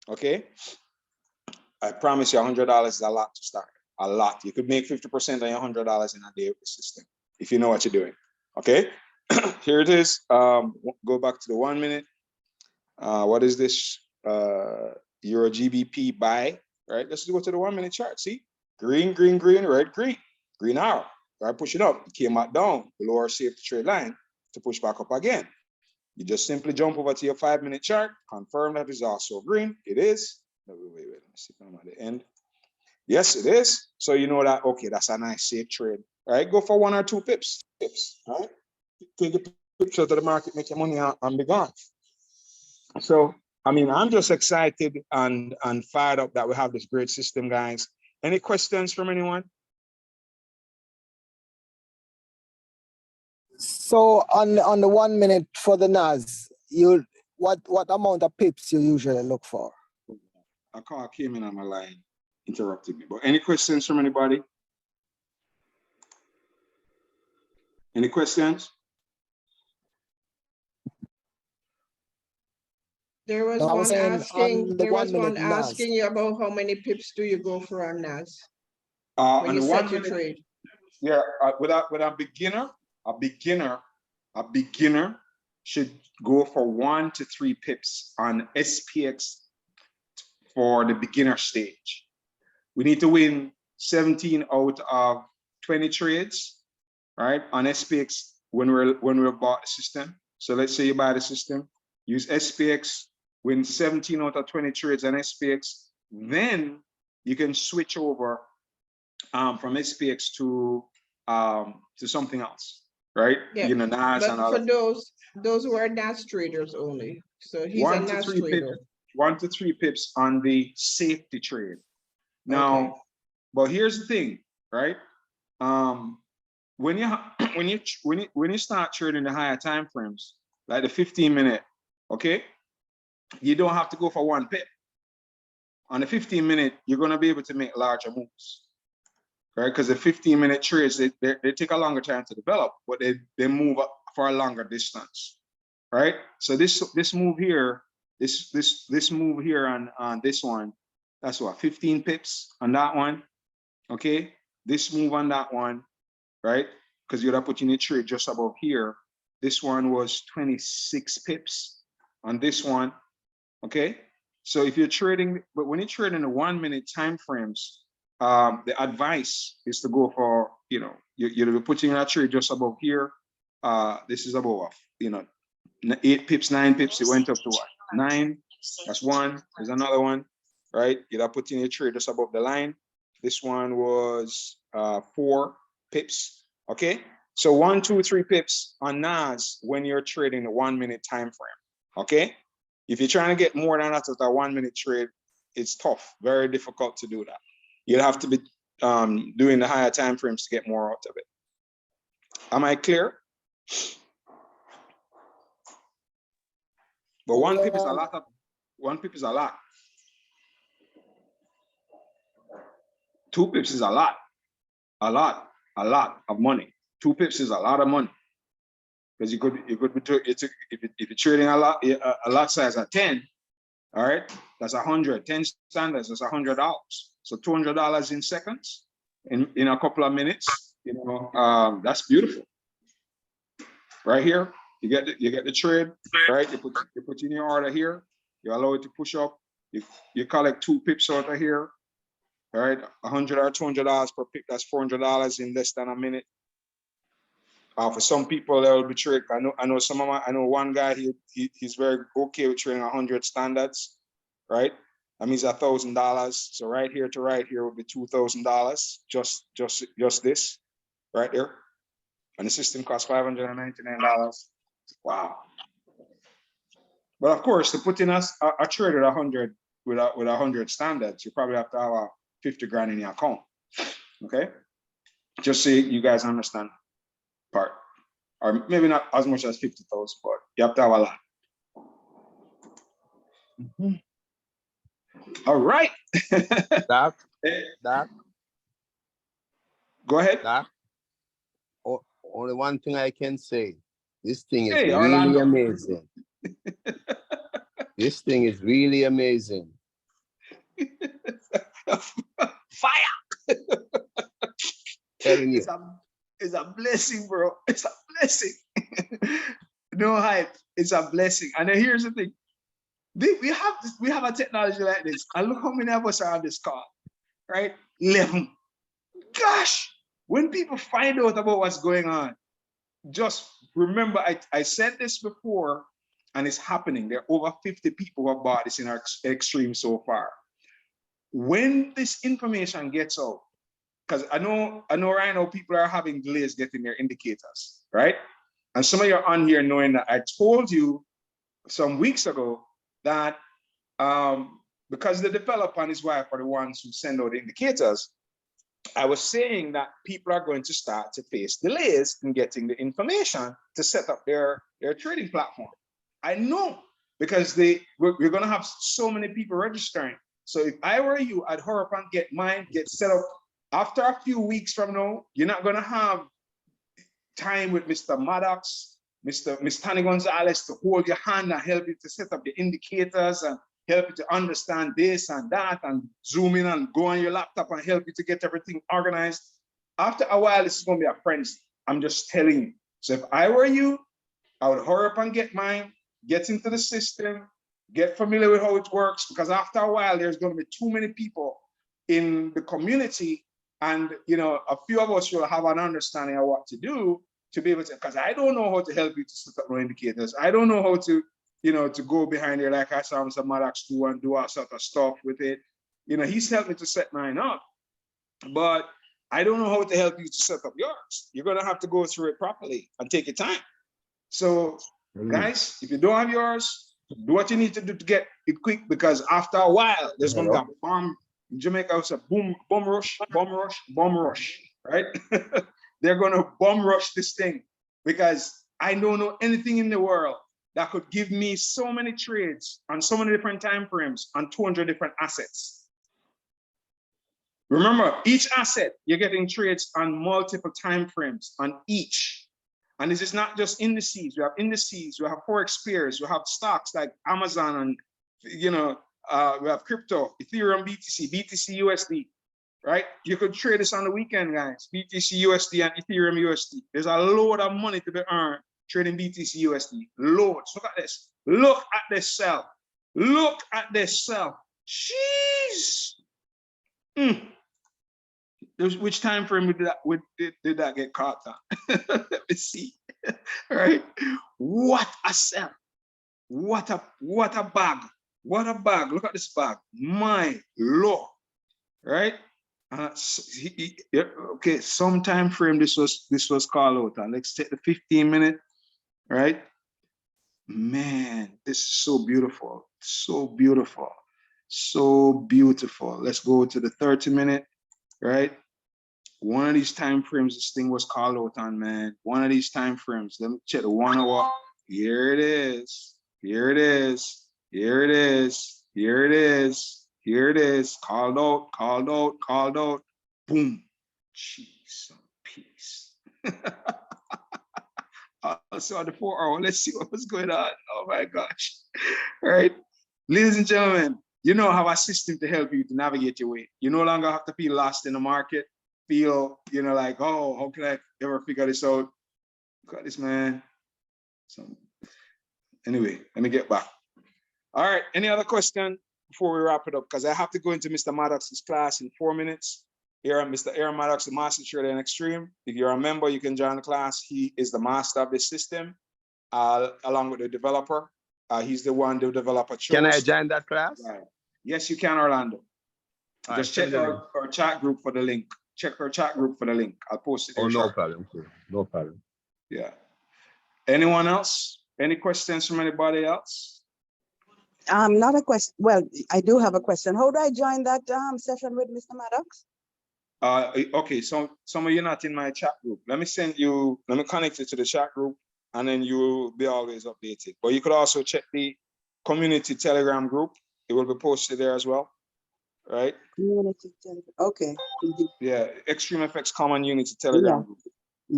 okay? I promise you $100 is a lot to start, a lot. You could make 50% on your $100 in a day with the system, if you know what you're doing, okay? Here it is. Go back to the 1 minute. What is this? Euro GBP buy, right? Let's go to the 1 minute chart. See, green, red, green arrow. Right, push it up. It came back down below our safe trade line to push back up again. You just simply jump over to your 5 minute chart, confirm that it's also green. It is. Wait. Let me see if I'm at the end. Yes, it is. So you know that, okay, that's a nice safe trade. All right, go for 1 or 2 pips. All right. Take the picture to the market, make your money out and be gone. So, I mean, I'm just excited and fired up that we have this great system, guys. Any questions from anyone? So on the 1 minute for the NAS, what amount of pips you usually look for? A call came in on my line, interrupted me. But any questions from anybody? Any questions? There was I was saying one asking you about how many pips do you go for on NAS when you set your trade. Yeah, with a beginner should go for 1 to 3 pips on SPX for the beginner stage. We need to win 17 out of 20 trades, right? On SPX when we bought the system. So let's say you buy the system, use SPX, win 17 out of 20 trades on SPX, then you can switch over from SPX to something else, right? Yeah, you know, NAS but and all for that. those who are NAS traders only. So he's a NAS trader. 1 to 3 pips on the safety trade. Now, Okay. but here's the thing, right? When you start trading the higher time frames, like the 15 minute, okay, you don't have to go for 1 pip. On the 15 minute, you're going to be able to make larger moves, right? Because the 15-minute trades, they take a longer time to develop, but they move up for a longer distance, right? So this move here This move here on this one, that's what, 15 pips on that one. Okay, this move on that one, right? Because you'd have put in a trade just above here. This one was 26 pips on this one. Okay, so if you're trading, but when you're trading the 1 minute time frames, the advice is to go for, you know, you're putting in a trade just above here. This is above, you know, 8 pips, 9 pips. It went up to what? 9. That's one. There's another one, right? You'd have put in a trade just above the line. This one was 4 pips. Okay, so 1, 2, 3 pips on NAS when you're trading the 1 minute time frame. Okay. If you're trying to get more than that at a 1 minute trade, it's tough, very difficult to do that. You'll have to be doing the higher time frames to get more out of it. Am I clear? But 1 pip is a lot of, 1 pip is a lot. 2 pips is a lot of money. 2 pips is a lot of money. Because you could be if you're trading a lot size at 10, all right, that's 100. 10 standards, that's $100. So $200 in seconds, in a couple of minutes, you know, that's beautiful. Right here, you get the trade, right? You put in your order here, you allow it to push up, you collect 2 pips out of here, all right, $100 or $200 per pip, that's $400 in less than a minute. For some people, that will be trade. I know one guy. He's very okay with trading 100 standards, right? That means $1,000. So right here to right here would be $2,000. Just this, right there. And the system costs $599. Wow. But of course, to put in a trade at 100 with 100 standards, you probably have to have 50 grand in your account. Okay, just so you guys understand. Part, or maybe not as much as 50,000, but you have to have a lot. All right. Doc, Go ahead. Doc. Only one thing I can say. This thing is Hey, really Orlando. amazing. This thing is really amazing. Fire. Telling you. It's a blessing, bro. It's a blessing. No hype. It's a blessing. And then here's the thing. We have a technology like this. And look how many of us are on this call, right? 11. Gosh, when people find out about what's going on, just remember, I said this before, and it's happening. There are over 50 people who have bought this in our Xtream so far. When this information gets out, because I know right now people are having delays getting their indicators, right? And some of you are on here knowing that I told you some weeks ago that because the developer and his wife are the ones who send out the indicators, I was saying that people are going to start to face delays in getting the information to set up their trading platform. I know, because we're going to have so many people registering. So if I were you, I'd hurry up and get mine, get set up. After a few weeks from now, you're not going to have time with Mr. Maddox, Miss Tani Gonzalez to hold your hand and help you to set up the indicators and help you to understand this and that and zoom in and go on your laptop and help you to get everything organized. After a while, this is going to be a frenzy. I'm just telling you. So if I were you, I would hurry up and get mine, get into the system, get familiar with how it works, because after a while, there's going to be too many people in the community. And, you know, a few of us will have an understanding of what to do to be able to, because I don't know how to help you to set up no indicators. I don't know how to, you know, to go behind there like I saw Mr. Maddox do and do all sort of stuff with it. You know, he's helped me to set mine up, but I don't know how to help you to set up yours. You're going to have to go through it properly and take your time. So guys, if you don't have yours, do what you need to do to get it quick, because after a while, there's going to be a bomb. In Jamaica, it's a boom rush, right? They're going to bomb rush this thing, because I don't know anything in the world that could give me so many trades on so many different time frames on 200 different assets. Remember, each asset, you're getting trades on multiple time frames on each. And this is not just indices. We have indices, we have Forex pairs, we have stocks like Amazon you know, we have crypto, Ethereum, BTC, BTC USD, right? You could trade this on the weekend, guys. BTC USD and Ethereum USD. There's a load of money to be earned trading BTC USD. Loads. Look at this. Look at this sell. Look at this sell. Jeez. Which time frame did that get caught on? Let me see. Right? What a sell. What a bag. What a bag. Look at this bag. My Lord. Right? Okay, some time frame this was called out on. Let's take the 15-minute, right? Man, this is so beautiful. So beautiful. So beautiful. Let's go to the 30-minute, right? One of these time frames this thing was called out on, man. One of these time frames. Let me check the 1 hour. Here it is. Here it is. Here it is. Here it is. Here it is. Called out, called out, called out. Boom. Jeez, peace. Also on the 4 hour, let's see what was going on. Oh my gosh. All right. Ladies and gentlemen, you now have a system to help you to navigate your way. You no longer have to feel lost in the market. Feel, you know, like, oh, how can I ever figure this out? Look at this, man. So anyway, let me get back. All right, any other question before we wrap it up? Because I have to go into Mr. Maddox's class in 4 minutes. Here, Mr. Aaron Maddox, the master trader in Xtreme. If you're a member, you can join the class. He is the master of this system, along with the developer. He's the one the developer chose. Can I join that class? Right. Yes, you can, Orlando. Just check our chat group for the link. Check our chat group for the link. I'll post it there. Oh, no problem. No problem. Yeah. Anyone else? Any questions from anybody else? Not a question. Well, I do have a question. How do I join that session with Mr. Maddox? Okay, so some of you not in my chat group. Let me connect you to the chat group, and then you will be always updated. But you could also check the community Telegram group. It will be posted there as well. Right? Community Telegram. Okay. Yeah, Xtreamfx Common Unity Telegram group.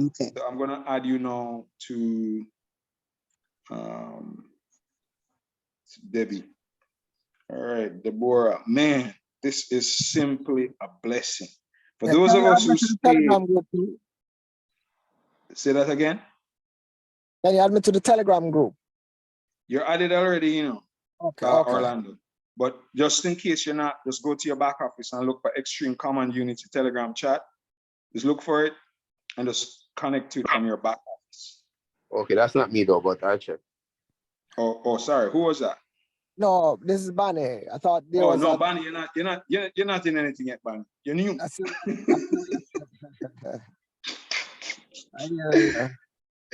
Okay. So I'm gonna add you now to Debbie. All right, Deborah. Man, this is simply a blessing. For those of us who say that again. Can you add me to the Telegram group? You're added already, you know. Okay, okay. Orlando. But just in case you're not, just go to your back office and look for Xtreme Common Unity Telegram chat. Just look for it and just connect to it from your back office. Okay, that's not me though, but I'll check. Oh, sorry. Who was that? No, this is Bunny. I thought there was no, Bunny, you're not in anything yet, Bunny. You're new.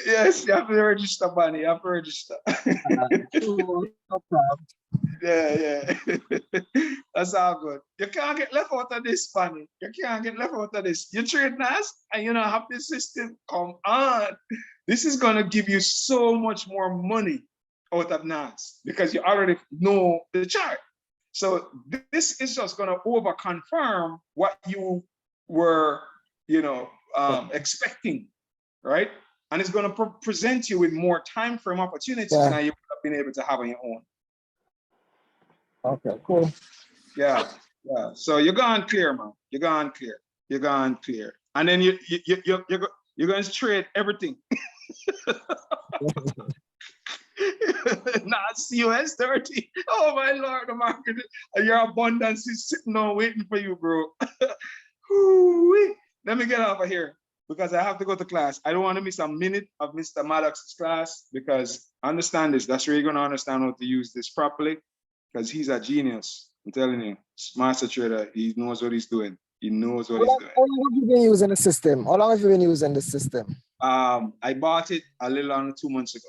Yes, you have to register, Bunny. You have to register. No problem. Yeah. That's all good. You can't get left out of this, Bunny. You can't get left out of this. You trade NAS and you know have this system come on. This is gonna give you so much more money out of NAS because you already know the chart. So this is just gonna over confirm what you were, expecting, right? And it's going to present you with more time frame opportunities than you would have been able to have on your own. Okay, cool. Yeah. So you're going clear, man. You're going clear. And then you're going to trade everything. Not COS 30. Oh my Lord, the market, your abundance is sitting on waiting for you, bro. Let me get off of here, because I have to go to class. I don't want to miss a minute of Mr. Maddox's class, because understand this. That's where you're going to understand how to use this properly, because he's a genius. I'm telling you, master trader. He knows what he's doing. He knows what he's doing. How long have you been using the system? How long have you been using the system? I bought it a little under 2 months ago.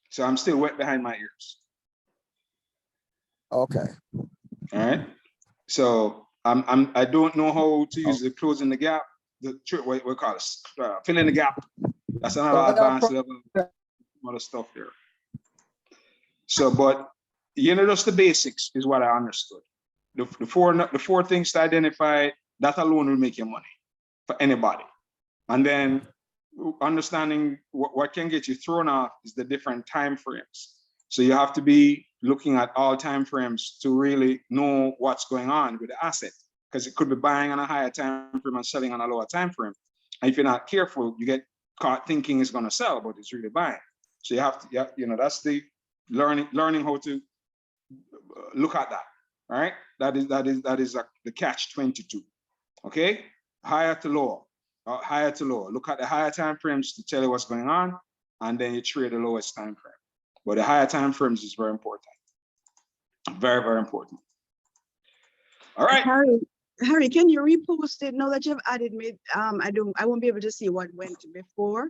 So I'm still wet behind my ears. Okay. All right. So I don't know how to use the closing the gap. What we call it, filling the gap. That's another advanced level other stuff there. So, but just the basics is what I understood. The four things to identify, that alone will make you money for anybody. And then understanding what can get you thrown off is the different time frames. So you have to be looking at all time frames to really know what's going on with the asset, because it could be buying on a higher time frame and selling on a lower time frame. And if you're not careful, you get caught thinking it's going to sell, but it's really buying. So you have to, you know, that's the learning how to look at that, right? That is the catch-22. Okay, higher to lower, higher to lower. Look at the higher time frames to tell you what's going on, and then you trade the lowest time frame. But the higher time frames is very important. Very, very important. All right. Harry, can you repost it now that you've added me? I won't be able to see what went before.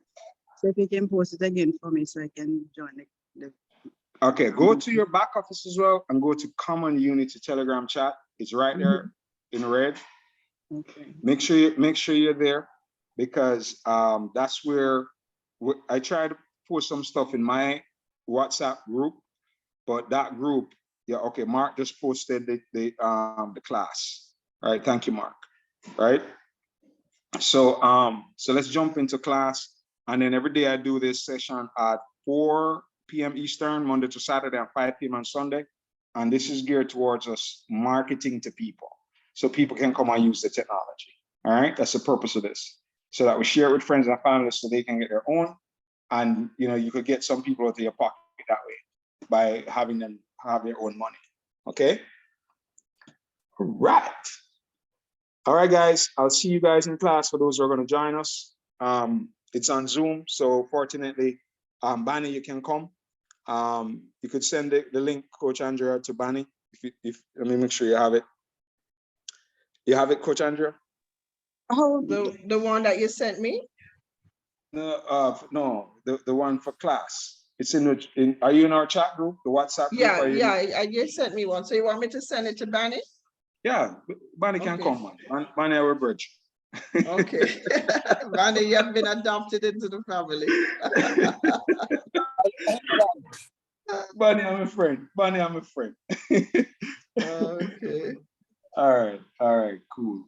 So if you can post it again for me so I can join the Okay, go to your back office as well and go to Common Unity Telegram chat. It's right there in red. Okay. Make sure you're there, because that's where I try to post some stuff in my WhatsApp group, but that group, yeah, okay, Mark just posted the class. All right, thank you, Mark. Right. So so let's jump into class, and then every day I do this session at 4 p.m. Eastern, Monday to Saturday, and 5 p.m. on Sunday. And this is geared towards us marketing to people, so people can come and use the technology. All right, that's the purpose of this, so that we share it with friends and family so they can get their own. And you know, you could get some people into your pocket that way by having them have their own money. Okay. Right. All right, guys, I'll see you guys in class for those who are going to join us. It's on Zoom, so fortunately, Bani, you can come. You could send the link, Coach Andrea, to Bani. If let me make sure you have it. You have it, Coach Andrea? Oh, The one that you sent me? No, no, the one for class. It's are you in our chat group, the WhatsApp group? Yeah, I just sent me one. So you want me to send it to Banny? Yeah, Bani can Okay. come, man. Bani, our bridge. Okay. Banny, you have been adopted into the family. Bunny, I'm a friend. Bunny, I'm a friend. Okay. All right, cool.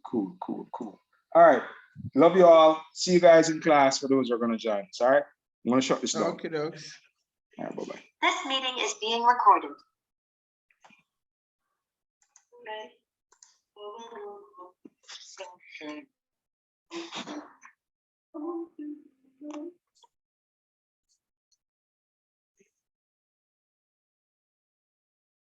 All right, love you all. See you guys in class for those who are going to join us. All right, I'm going to shut this down. Okay, dokes. All right, bye-bye. This meeting is being recorded. Okay.